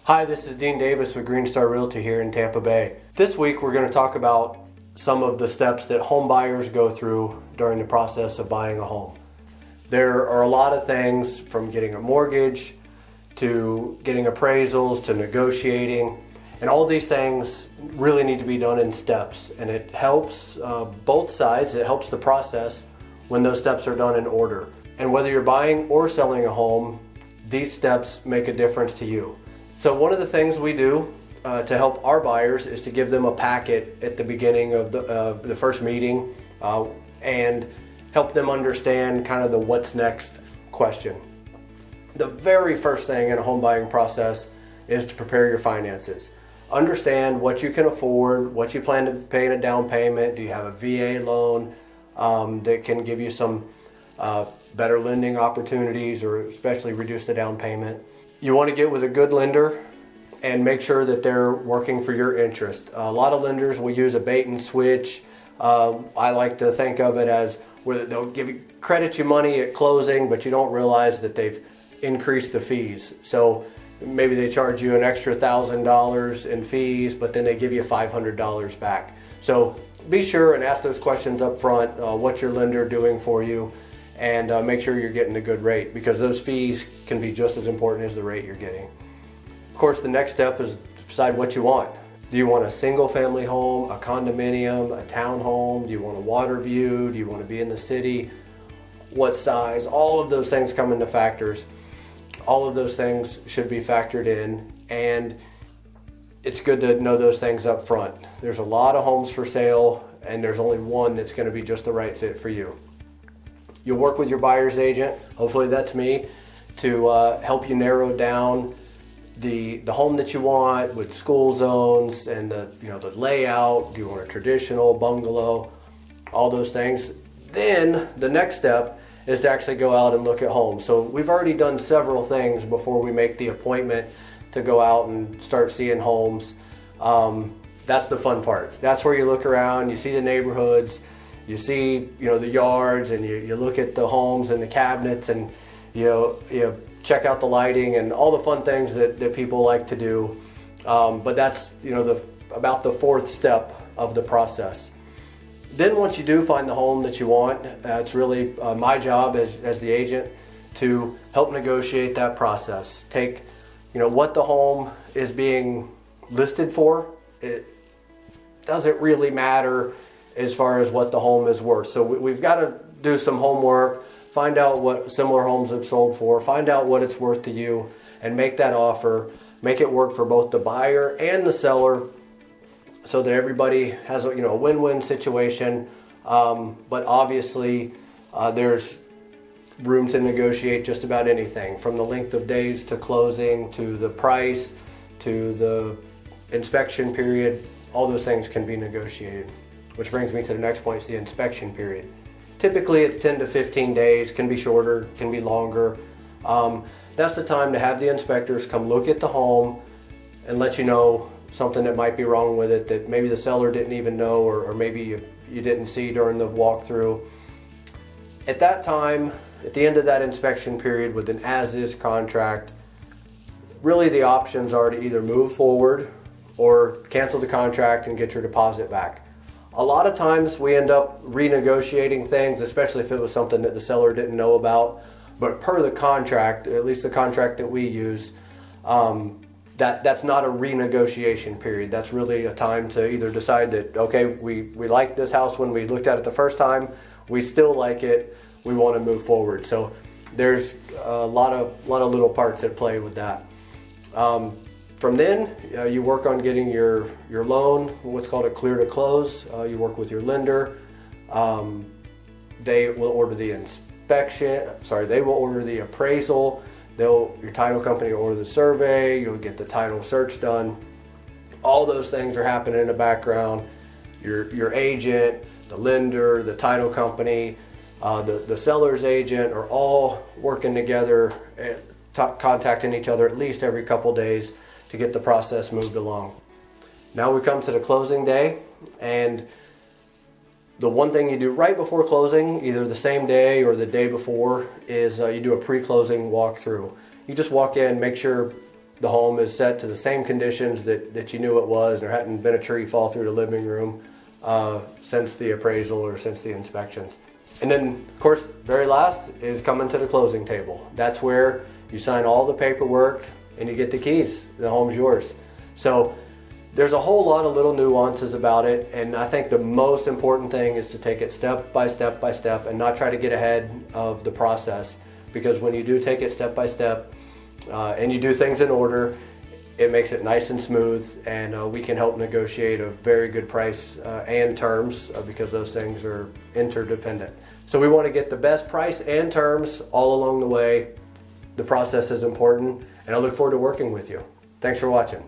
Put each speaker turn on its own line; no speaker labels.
Hi, this is Dean Davis with Green Star Realty here in Tampa Bay. This week we're going to talk about some of the steps that home buyers go through during the process of buying a home. There are a lot of things from getting a mortgage to getting appraisals to negotiating, and all these things really need to be done in steps, and it helps both sides. It helps the process when those steps are done in order. And whether you're buying or selling a home, these steps make a difference to you. So one of the things we do to help our buyers is to give them a packet at the beginning of the first meeting and help them understand kind of the what's next question. The very first thing in a home buying process is to prepare your finances. Understand what you can afford, what you plan to pay in a down payment. Do you have a VA loan that can give you some better lending opportunities or especially reduce the down payment? You want to get with a good lender and make sure that they're working for your interest. A lot of lenders will use a bait and switch. I like to think of it as where they'll credit you money at closing, but you don't realize that they've increased the fees. So maybe they charge you an extra $1,000 in fees, but then they give you $500 back. So be sure and ask those questions up front. What's your lender doing for you? And make sure you're getting a good rate, because those fees can be just as important as the rate you're getting. Of course, the next step is to decide what you want. Do you want a single family home, a condominium, a townhome? Do you want a water view? Do you want to be in the city? What size? All of those things come into factors. All of those things should be factored in, and it's good to know those things up front. There's a lot of homes for sale, and there's only one that's going to be just the right fit for you. You'll work with your buyer's agent, hopefully that's me, to help you narrow down the home that you want with school zones and the layout. Do you want a traditional bungalow? All those things. Then the next step is to actually go out and look at homes. So we've already done several things before we make the appointment to go out and start seeing homes. That's the fun part. That's where you look around, you see the neighborhoods, you see the yards, and you look at the homes and the cabinets, and you check out the lighting and all the fun things that people like to do. But that's about the fourth step of the process. Then once you do find the home that you want, it's really my job as the agent to help negotiate that process. Take what the home is being listed for. It doesn't really matter as far as what the home is worth. So we've got to do some homework, find out what similar homes have sold for, find out what it's worth to you, and make that offer, make it work for both the buyer and the seller so that everybody has a win-win situation. But obviously there's room to negotiate just about anything, from the length of days to closing, to the price, to the inspection period. All those things can be negotiated. Which brings me to the next point, is the inspection period. Typically it's 10 to 15 days, can be shorter, can be longer. That's the time to have the inspectors come look at the home and let you know something that might be wrong with it that maybe the seller didn't even know, or maybe you didn't see during the walkthrough. At that time, at the end of that inspection period with an as-is contract, really the options are to either move forward or cancel the contract and get your deposit back. A lot of times we end up renegotiating things, especially if it was something that the seller didn't know about. But per the contract, at least the contract that we use, that's not a renegotiation period. That's really a time to either decide that, okay, we liked this house when we looked at it the first time, we still like it, we want to move forward. So there's a lot of little parts that play with that. From then, you work on getting your loan, what's called a clear to close. You work with your lender. They will order the they will order the appraisal. Your title company will order the survey. You'll get the title search done. All those things are happening in the background. Your agent, the lender, the title company, the seller's agent are all working together, contacting each other at least every couple days to get the process moved along. Now we come to the closing day, and the one thing you do right before closing, either the same day or the day before, is you do a pre-closing walkthrough. You just walk in, make sure the home is set to the same conditions that you knew it was. There hadn't been a tree fall through the living room since the appraisal or since the inspections. And then, of course, very last is coming to the closing table. That's where you sign all the paperwork and you get the keys. The home's yours. So there's a whole lot of little nuances about it, and I think the most important thing is to take it step by step by step and not try to get ahead of the process, because when you do take it step by step and you do things in order, it makes it nice and smooth, and we can help negotiate a very good price and terms because those things are interdependent. So we want to get the best price and terms all along the way. The process is important, and I look forward to working with you. Thanks for watching.